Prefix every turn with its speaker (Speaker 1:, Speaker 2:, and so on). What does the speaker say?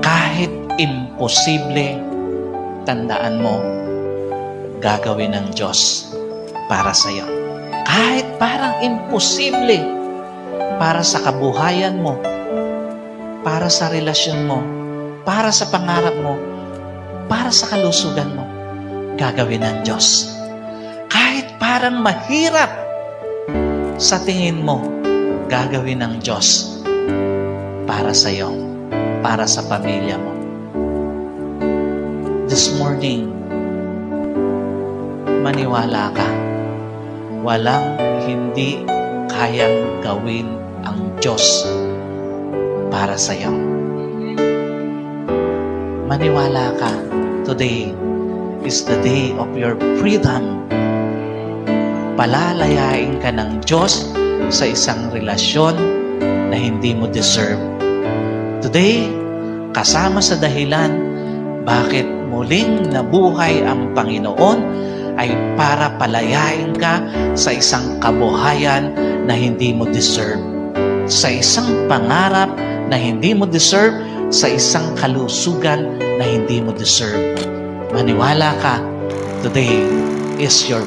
Speaker 1: Kahit imposible, tandaan mo, gagawin ng Diyos para sa iyo. Kahit parang imposible para sa kabuhayan mo, para sa relasyon mo, para sa pangarap mo, para sa kalusugan mo, gagawin ng Diyos. Kahit parang mahirap sa tingin mo, gagawin ng Diyos para sa iyo, para sa pamilya mo. This morning, maniwala ka. Walang hindi kayang gawin ang Diyos para sa iyo. Maniwala ka. Today is the day of your freedom. Palalayain ka ng Diyos sa isang relasyon na hindi mo deserve. Today, kasama sa dahilan bakit muling nabuhay ang Panginoon ay para palayain ka sa isang kabuhayan na hindi mo deserve, sa isang pangarap na hindi mo deserve, sa isang kalusugan na hindi mo deserve. Maniwala ka, today is your